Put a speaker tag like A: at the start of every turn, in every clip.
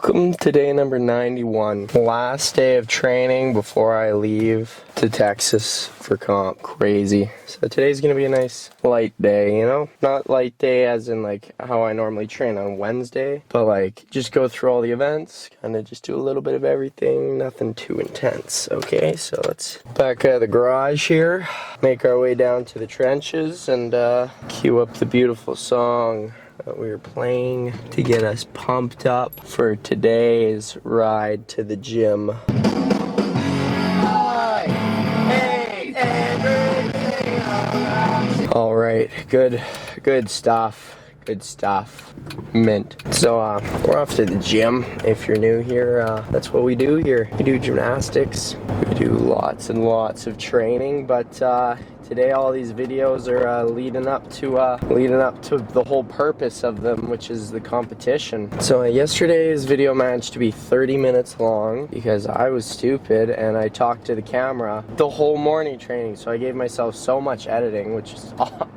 A: Welcome to day number 91. Last day of training before I leave to Texas for comp. Crazy. So today's gonna be a nice light day, you know? Not light day as in like how I normally train on Wednesday, but like just go through all the events, kind of just do a little bit of everything, nothing too intense. Okay, so let's back out of the garage here, make our way down to the trenches and cue up the beautiful song that we were playing to get us pumped up for today's ride to the gym. All right, good stuff. Good stuff. Mint. So we're off to the gym. If you're new here, that's what we do here. We do gymnastics. We do lots and lots of training, but today all these videos are leading up to the whole purpose of them, which is the competition. So yesterday's video managed to be 30 minutes long because I was stupid and I talked to the camera the whole morning training. So I gave myself so much editing, which is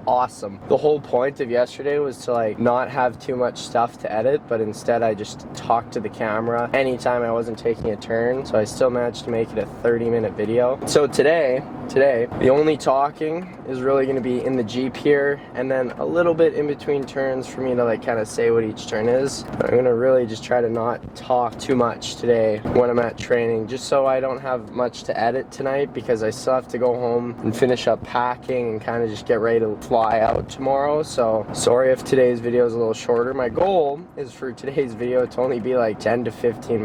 A: awesome. The whole point of yesterday was to like not have too much stuff to edit, but instead I just talked to the camera anytime I wasn't taking a turn. So I still managed to make it a 30-minute video. So today the only talking is really going to be in the Jeep here, and then a little bit in between turns for me to like kind of say what each turn is. I'm going to really just try to not talk too much today when I'm at training, just so I don't have much to edit tonight, because I still have to go home and finish up packing and kind of just get ready to fly out tomorrow. So sorry if today's video is a little shorter. My goal is for today's video to only be like 10 to 15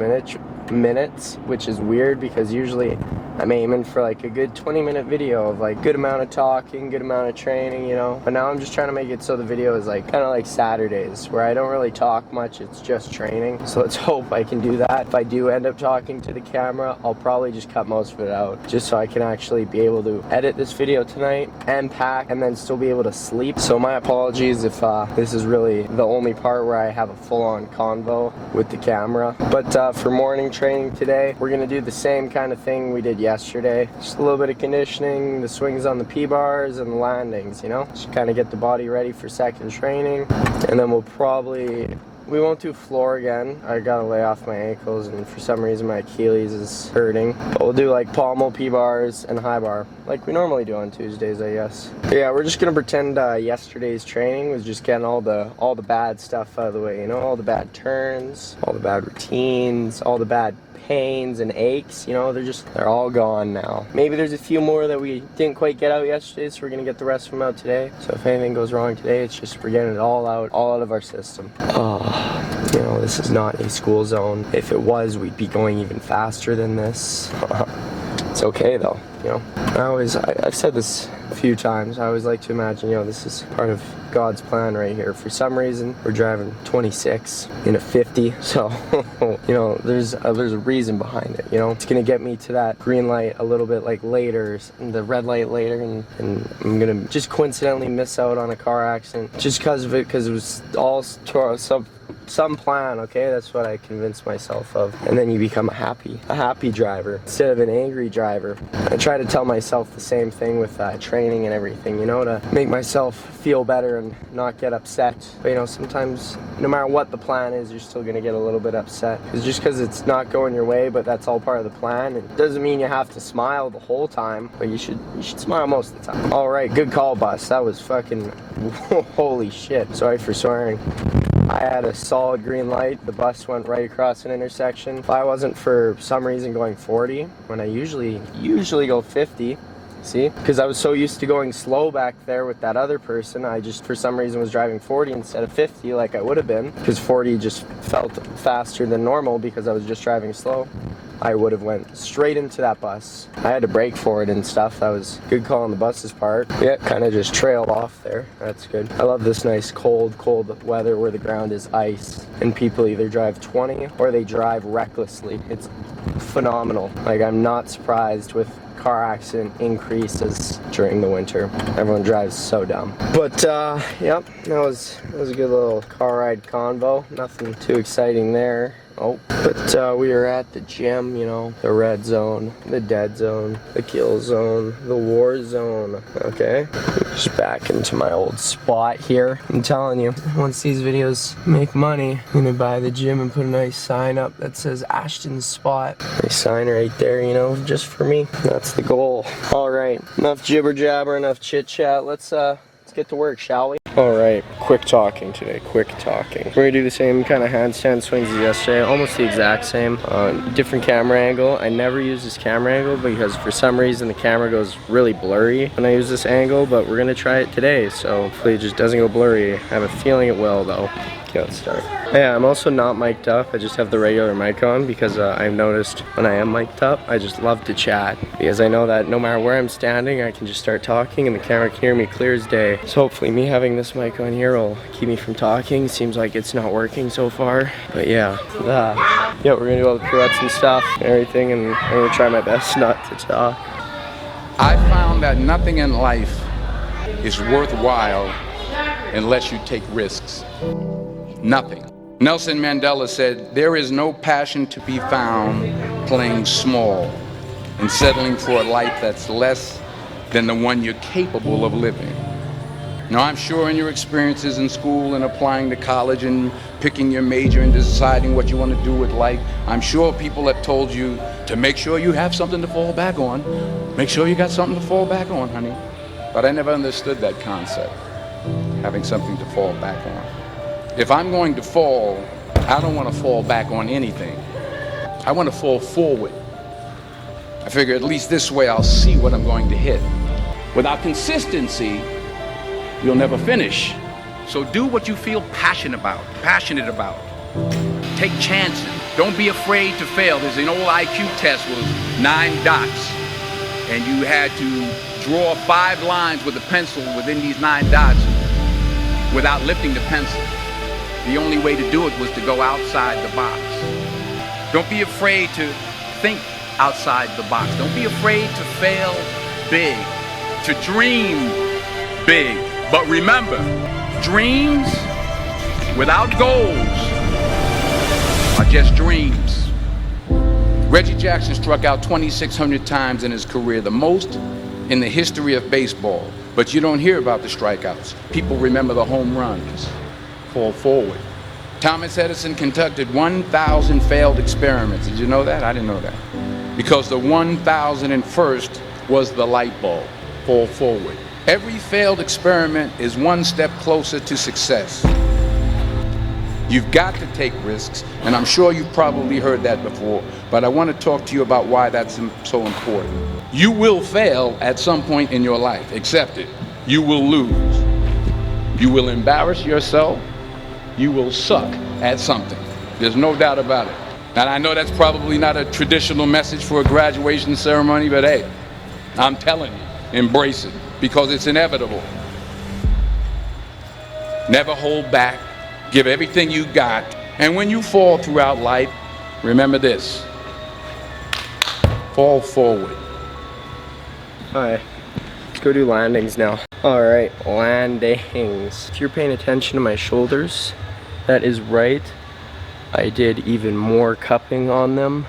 A: minutes, which is weird because usually I'm aiming for like a good 20-minute video of like good amount of talking, good amount of training, you know. But now I'm just trying to make it so the video is like kind of like Saturdays, where I don't really talk much, it's just training. So let's hope I can do that. If I do end up talking to the camera, I'll probably just cut most of it out, just so I can actually be able to edit this video tonight and pack and then still be able to sleep. So my apologies if this is really the only part where I have a full-on convo with the camera. But for morning training today, we're gonna do the same kind of thing we did yesterday. Just a little bit of conditioning, the swings on the P-bars and the landings, you know? Just kind of get the body ready for second training. And then we won't do floor again. I gotta lay off my ankles, and for some reason my Achilles is hurting. But we'll do like Pommel, P-bars, and HighBar, like we normally do on Tuesdays, I guess. But yeah, we're just gonna pretend yesterday's training was just getting all the bad stuff out of the way, you know? All the bad turns, all the bad routines, all the bad pains and aches, you know, they're all gone now. Maybe there's a few more that we didn't quite get out yesterday, so we're gonna get the rest of them out today. So if anything goes wrong today, it's just we're getting it all out of our system. Oh, you know, this is not a school zone. If it was, we'd be going even faster than this. It's okay though, you know. I've said this a few times, I always like to imagine, you know, this is part of God's plan right here. For some reason, we're driving 26 in a 50, so, you know, there's a reason behind it, you know. It's gonna get me to that green light a little bit like later, and the red light later, and I'm gonna just coincidentally miss out on a car accident just because of it, because it was all some plan, okay? That's what I convinced myself of. And then you become a happy driver instead of an angry driver. I try to tell myself the same thing with training and everything, you know, to make myself feel better and not get upset. But you know, sometimes no matter what the plan is, you're still gonna get a little bit upset. It's just because it's not going your way, but that's all part of the plan. It doesn't mean you have to smile the whole time, but you should smile most of the time. All right, good call, bus. That was fucking holy shit. Sorry for swearing. I had a solid green light. The bus went right across an intersection. If I wasn't for some reason going 40, when I usually go 50, see? Because I was so used to going slow back there with that other person, I just for some reason was driving 40 instead of 50 like I would have been, because 40 just felt faster than normal because I was just driving slow. I would have went straight into that bus. I had to brake for it and stuff. That was good call on the bus's part. Yeah, kind of just trailed off there. That's good. I love this nice cold weather where the ground is ice and people either drive 20 or they drive recklessly. It's phenomenal. Like, I'm not surprised with car accident increases during the winter. Everyone drives so dumb. But yep, that was a good little car ride convo. Nothing too exciting there. Oh, but we are at the gym, you know, the red zone, the dead zone, the kill zone, the war zone, okay? Just back into my old spot here. I'm telling you, once these videos make money, I'm gonna buy the gym and put a nice sign up that says Ashton's Spot. Nice sign right there, you know, just for me. That's the goal. All right, enough jibber jabber, enough chit chat. Let's get to work, shall we? Alright, quick talking today, quick talking. We're gonna do the same kind of handstand swings as yesterday, almost the exact same. Different camera angle. I never use this camera angle because for some reason the camera goes really blurry when I use this angle, but we're gonna try it today, so hopefully it just doesn't go blurry. I have a feeling it will though. Okay, let's start. Yeah, I'm also not mic'd up. I just have the regular mic on because I've noticed when I am mic'd up, I just love to chat because I know that no matter where I'm standing, I can just start talking and the camera can hear me clear as day. So hopefully me having this mic on here will keep me from talking. Seems like it's not working so far, but yeah. Yeah, we're gonna do all the pirouettes and stuff and everything, and I'm gonna try my best not to talk.
B: I found that nothing in life is worthwhile unless you take risks. Nothing. Nelson Mandela said, "There is no passion to be found playing small and settling for a life that's less than the one you're capable of living." Now, I'm sure in your experiences in school and applying to college and picking your major and deciding what you want to do with life, I'm sure people have told you to make sure you have something to fall back on. Make sure you got something to fall back on, honey. But I never understood that concept, having something to fall back on. If I'm going to fall, I don't want to fall back on anything. I want to fall forward. I figure at least this way I'll see what I'm going to hit. Without consistency, you'll never finish. So do what you feel passionate about. Take chances. Don't be afraid to fail. There's an old IQ test with 9 dots, and you had to draw 5 lines with a pencil within these 9 dots without lifting the pencil. The only way to do it was to go outside the box. Don't be afraid to think outside the box. Don't be afraid to fail big, to dream big. But remember, dreams without goals are just dreams. Reggie Jackson struck out 2,600 times in his career, the most in the history of baseball. But you don't hear about the strikeouts. People remember the home runs. Fall forward. Thomas Edison conducted 1,000 failed experiments. Did you know that? I didn't know that. Because the 1,001st was the light bulb. Fall forward. Every failed experiment is one step closer to success. You've got to take risks, and I'm sure you've probably heard that before, but I want to talk to you about why that's so important. You will fail at some point in your life. Accept it. You will lose. You will embarrass yourself. You will suck at something. There's no doubt about it. And I know that's probably not a traditional message for a graduation ceremony, but hey, I'm telling you, embrace it, because it's inevitable. Never hold back. Give everything you got. And when you fall throughout life, remember this. Fall forward.
A: All right, let's go do landings now. All right, landings. If you're paying attention to my shoulders, that is right. I did even more cupping on them.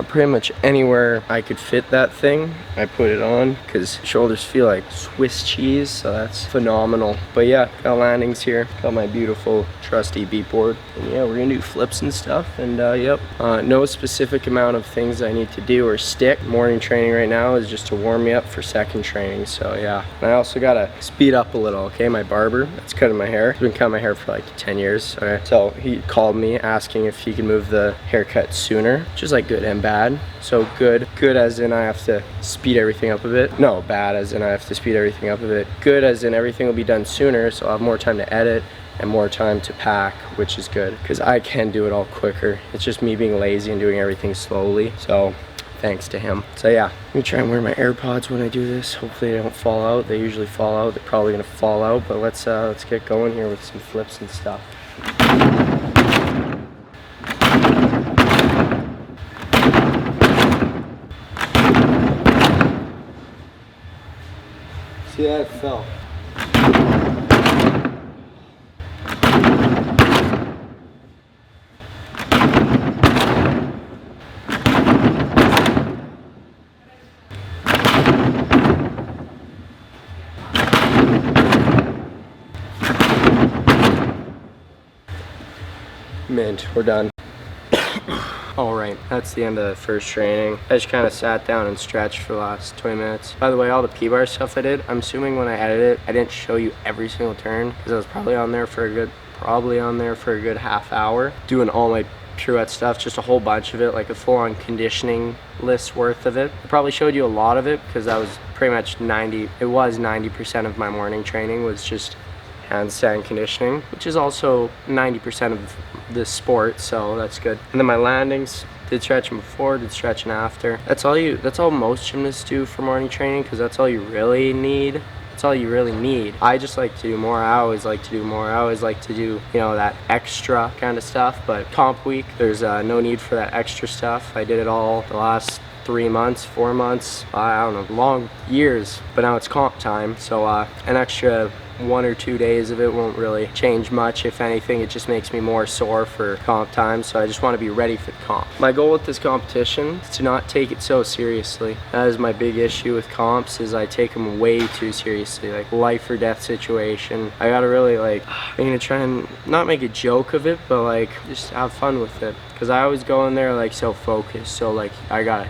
A: Pretty much anywhere I could fit that thing, I put it on, because shoulders feel like Swiss cheese, so that's phenomenal. But yeah, got landings here, got my beautiful trusty beat board, and yeah, we're gonna do flips and stuff, and yep. No specific amount of things I need to do or stick. Morning training right now is just to warm me up for second training, so yeah. And I also gotta speed up a little, okay? My barber that's cutting my hair, he's been cutting my hair for like 10 years, okay? So he called me asking if he could move the haircut sooner, which is like good and bad. So good as in I have to speed everything up a bit. No, bad as in I have to speed everything up a bit. Good as in everything will be done sooner, so I'll have more time to edit and more time to pack, which is good because I can do it all quicker. It's just me being lazy and doing everything slowly, so thanks to him. So yeah, let me try and wear my AirPods when I do this. Hopefully they don't fall out. They usually fall out. They're probably gonna fall out, but let's get going here with some flips and stuff. See that? It fell. Mint, we're done. Alright, that's the end of the first training. I just kind of sat down and stretched for the last 20 minutes. By the way, all the P-bar stuff I did, I'm assuming when I edited it, I didn't show you every single turn because I was probably on there for a good half hour doing all my pirouette stuff, just a whole bunch of it, like a full-on conditioning list worth of it. I probably showed you a lot of it because that was pretty much 90% of my morning training was just handstand conditioning, which is also 90% of the sport, so that's good. And then my landings, did stretching before, did stretching after. That's all most gymnasts do for morning training because that's all you really need. That's all you really need. I just like to do more. I always like to do more. I always like to do, you know, that extra kind of stuff. But comp week, there's no need for that extra stuff. I did it all the last 3 months, 4 months, I don't know, long years. But now it's comp time, so an extra 1 or 2 days of it won't really change much. If anything, it just makes me more sore for comp time, so I just want to be ready for the comp. My goal with this competition is to not take it so seriously. That is my big issue with comps, is I take them way too seriously, like life or death situation. I gotta really I'm gonna try and not make a joke of it, but like just have fun with it, because I always go in there like so focused, so like I gotta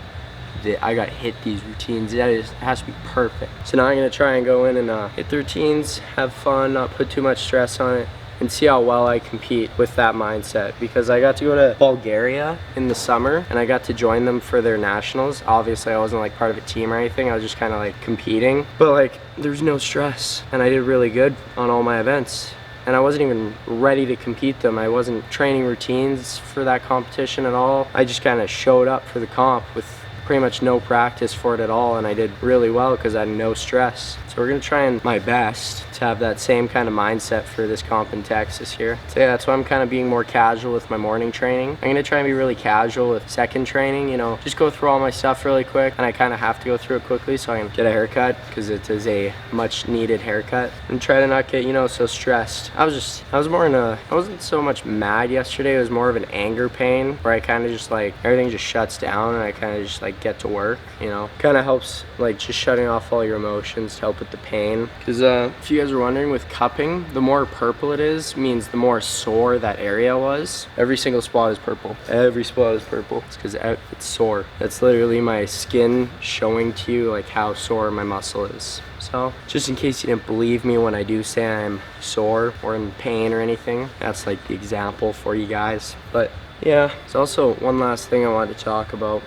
A: hit these routines. It has to be perfect. So now I'm gonna try and go in and hit the routines, have fun, not put too much stress on it, and see how well I compete with that mindset. Because I got to go to Bulgaria in the summer and I got to join them for their nationals. Obviously I wasn't like part of a team or anything, I was just kind of like competing, but like there's no stress, and I did really good on all my events. And I wasn't even ready to compete them. I wasn't training routines for that competition at all. I just kind of showed up for the comp with pretty much no practice for it at all, and I did really well because I had no stress. So we're gonna try and my best to have that same kind of mindset for this comp in Texas here. So yeah, that's why I'm kind of being more casual with my morning training. I'm gonna try and be really casual with second training, you know, just go through all my stuff really quick, and I kind of have to go through it quickly so I can get a haircut because it is a much needed haircut, and try to not get, you know, so stressed. I wasn't so much mad yesterday, it was more of an anger pain where I kind of just like, everything just shuts down and I kind of just like get to work, you know. Kind of helps, like just shutting off all your emotions to help with the pain. Because if you guys are wondering, with cupping, the more purple it is means the more sore that area was. Every single spot is purple. Every spot is purple. It's because it's sore. That's literally my skin showing to you like how sore my muscle is. So just in case you didn't believe me when I do say I'm sore or in pain or anything, that's like the example for you guys. But yeah, there's also one last thing I wanted to talk about.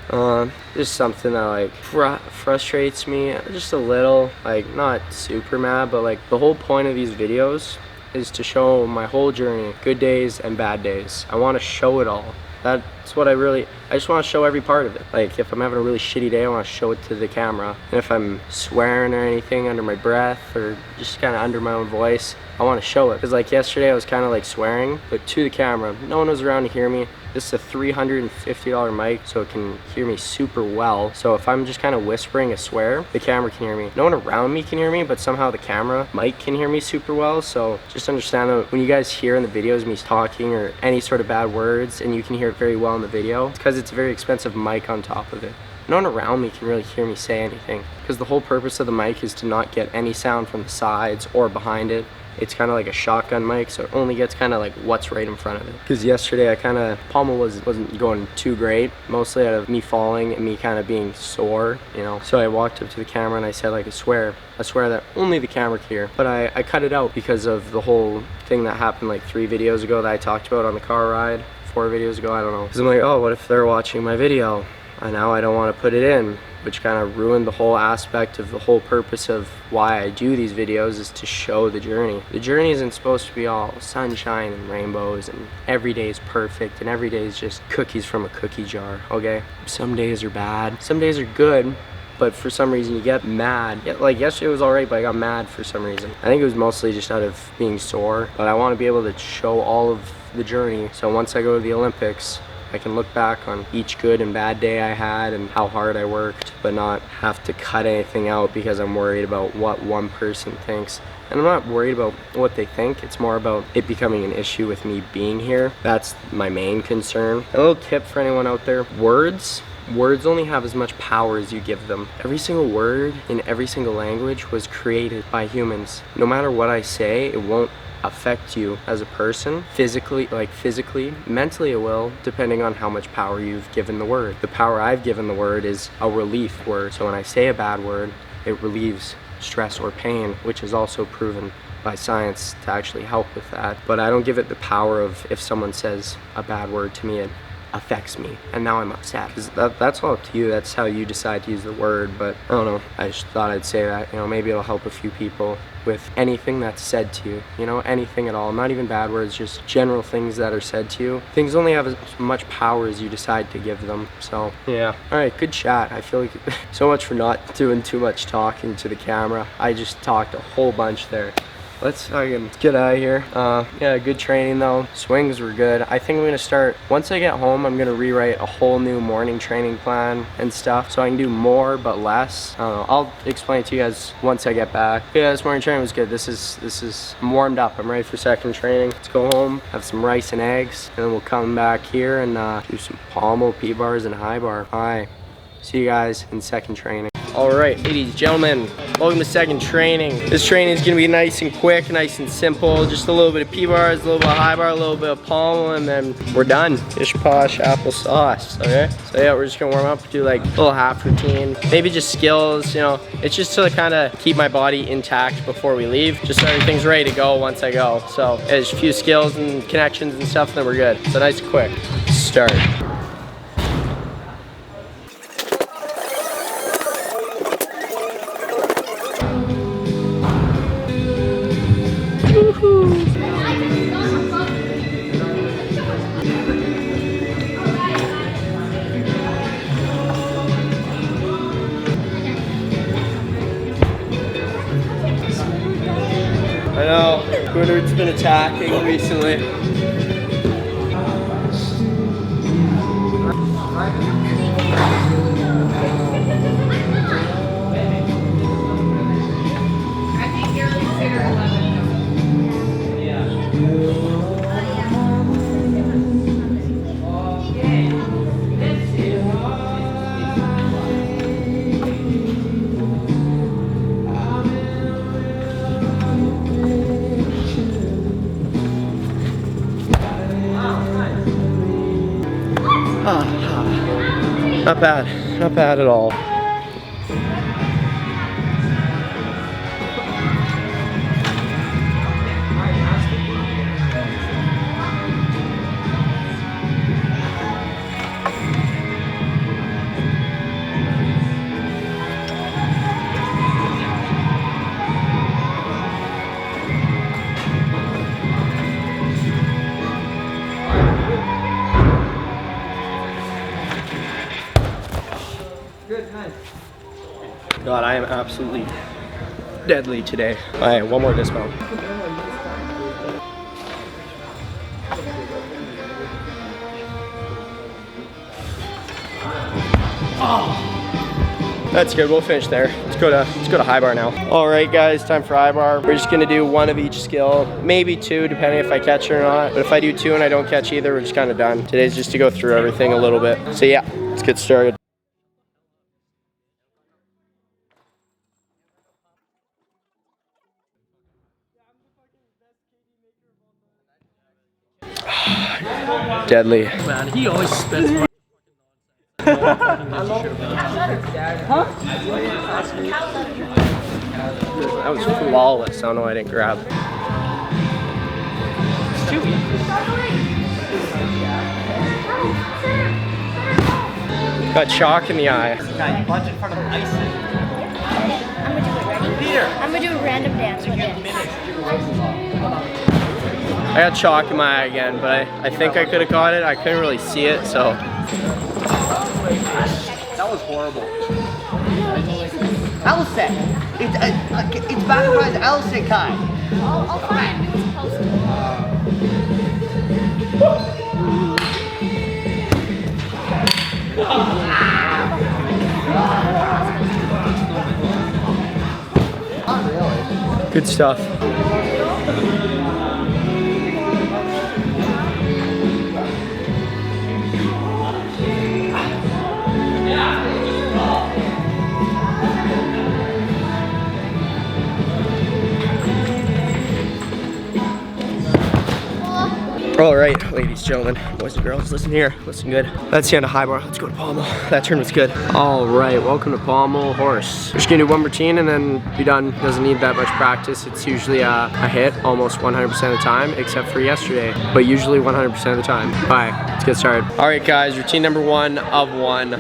A: Just something that like frustrates me just a little, like not super mad, but like the whole point of these videos is to show my whole journey, good days and bad days. I want to show it all. That's what I just want to show every part of it. Like if I'm having a really shitty day, I want to show it to the camera. And if I'm swearing or anything under my breath or just kind of under my own voice, I want to show it. Because like yesterday I was kind of like swearing, but to the camera. No one was around to hear me. This is a $350 mic, so it can hear me super well. So if I'm just kind of whispering a swear, the camera can hear me. No one around me can hear me, but somehow the camera mic can hear me super well. So just understand that when you guys hear in the videos me talking or any sort of bad words, and you can hear it very well in the video, it's because it's a very expensive mic on top of it. No one around me can really hear me say anything, because the whole purpose of the mic is to not get any sound from the sides or behind it. It's kind of like a shotgun mic, so it only gets kind of like what's right in front of it. Because yesterday I kind of, Pommel wasn't going too great, mostly out of me falling and me kind of being sore, you know. So I walked up to the camera and I said like a swear that only the camera can hear. But I cut it out because of the whole thing that happened like 3 videos ago that I talked about on the car ride, 4 videos ago, I don't know. Because I'm like, oh, what if they're watching my video? And now I don't want to put it in, which kind of ruined the whole aspect of the whole purpose of why I do these videos, is to show the journey. The journey isn't supposed to be all sunshine and rainbows and every day is perfect and every day is just cookies from a cookie jar, okay? Some days are bad, some days are good, but for some reason you get mad. Yeah, like yesterday was alright, but I got mad for some reason. I think it was mostly just out of being sore, but I want to be able to show all of the journey, so once I go to the Olympics, I can look back on each good and bad day I had and how hard I worked, but not have to cut anything out because I'm worried about what one person thinks. And I'm not worried about what they think, it's more about it becoming an issue with me being here. That's my main concern. A little tip for anyone out there, words only have as much power as you give them. Every single word in every single language was created by humans. No matter what I say, it won't affect you as a person physically, mentally it will, depending on how much power you've given the word. The power I've given the word is a relief word. So when I say a bad word, it relieves stress or pain, which is also proven by science to actually help with that. But I don't give it the power of, if someone says a bad word to me, it affects me and now I'm upset, because that's all up to you. That's how you decide to use the word. But I don't know, I just thought I'd say that, you know, maybe it'll help a few people with anything that's said to you, you know, anything at all, not even bad words, just general things that are said to you. Things only have as much power as you decide to give them. So yeah, all right, good chat. I feel like so much for not doing too much talking to the camera. I just talked a whole bunch there. Let's get out of here. Yeah, good training though. Swings were good. I think I'm gonna start, once I get home, I'm gonna rewrite a whole new morning training plan and stuff, so I can do more but less. I don't know, I'll explain it to you guys once I get back. Yeah, this morning training was good. I'm warmed up. I'm ready for second training. Let's go home, have some rice and eggs, and then we'll come back here and do some Pommel, P-bars, and HighBar. Bye. See you guys in second training. All right, ladies and gentlemen, welcome to second training. This training is gonna be nice and quick, nice and simple. Just a little bit of P-bars, a little bit of HighBar, a little bit of Pommel, and then we're done. Pish posh applesauce, okay? So yeah, we're just gonna warm up, do like a little half routine, maybe just skills, you know. It's just to kind of keep my body intact before we leave, just so everything's ready to go once I go. So yeah, there's a few skills and connections and stuff, and then we're good. So nice and quick. Start. I know, Twitter's been attacking recently.
C: I think you're like 6 or 11.
A: Not bad, not bad at all. God, I am absolutely deadly today. All right, one more dismount. Oh, that's good. We'll finish there. Let's go to HighBar now. All right, guys, time for HighBar. We're just gonna do one of each skill, maybe two, depending if I catch it or not. But if I do two and I don't catch either, we're just kind of done. Today's just to go through everything a little bit. So yeah, let's get started. Deadly.
D: Man, he always spits my
A: That was flawless. I don't know why I didn't grab. Got chalk in the eye.
D: punch in front of ice.
C: I'm gonna do a random dance with it.
A: I got chalk in my eye again, but I think I could have caught it. I couldn't really see it, so.
D: That was horrible. Alcet! It's back around Alcet Kai.
C: I'll find it.
A: Good stuff. All right, ladies, gentlemen, boys and girls, listen here, listen good. That's the end of HighBar. Let's go to Pommel. That turn was good. All right, welcome to Pommel Horse. We're just gonna do one routine and then be done. Doesn't need that much practice. It's usually a hit almost 100% of the time, except for yesterday, but usually 100% of the time. All right, let's get started. All right, guys, routine number 1 of 1.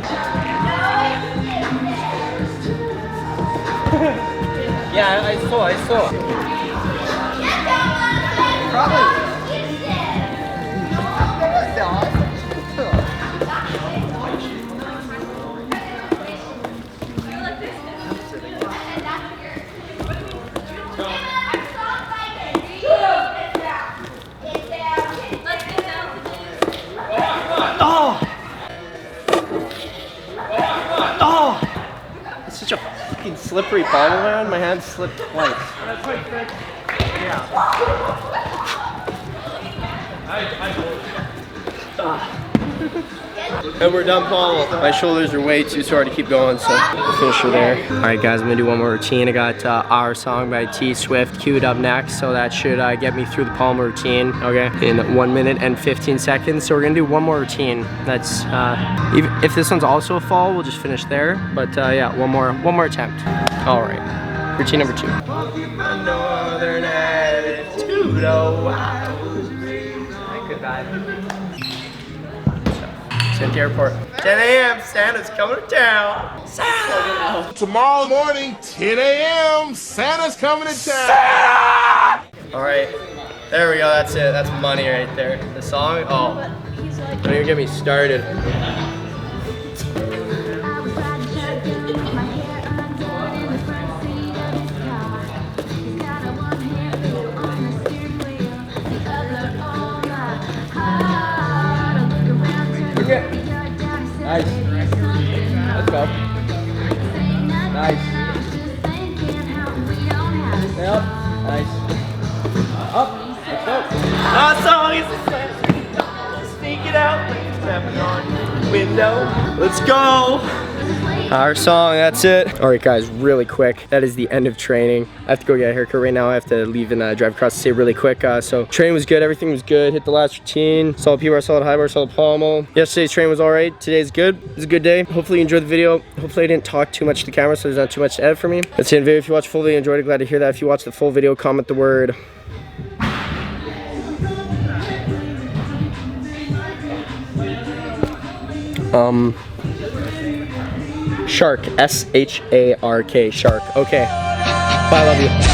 A: Yeah, I saw.
D: Probably.
A: It's such a fucking slippery pommel, man. My hand slipped twice. And we're done pommel. My shoulders are way too sore to keep going, so we'll finish her there. All right, guys, I'm gonna do one more routine. I got Our Song by T Swift queued up next, so that should get me through the pommel routine, okay, in 1 minute and 15 seconds. So we're gonna do one more routine. That's, if this one's also a fall, we'll just finish there. But yeah, one more attempt. All right, routine number 2. Northern attitude, oh wow. Goodbye. At the airport. 10 a.m. Santa's coming to town. Santa!
E: Tomorrow morning, 10 a.m. Santa's coming to town.
A: Santa! All right, there we go. That's it. That's money right there. The song. Oh, don't even get me started. Nice. Let's go. Nice. Stay up. Nice. Up. Let's go. Our song is sneak it out. Tapping on window. Let's go. Our song, that's it. All right, guys, really quick. That is the end of training. I have to go get a haircut right now. I have to leave and drive across the state really quick. So training was good, everything was good. Hit the last routine. Solid PBAR, solid HighBar, solid pommel. Yesterday's training was all right. Today's good. It was a good day. Hopefully you enjoyed the video. Hopefully I didn't talk too much to the camera, so there's not too much to edit for me. That's the end of the video. If you watched the full video, enjoyed it, glad to hear that. If you watched the full video, comment the word shark, S-H-A-R-K, shark. Okay, bye, love you.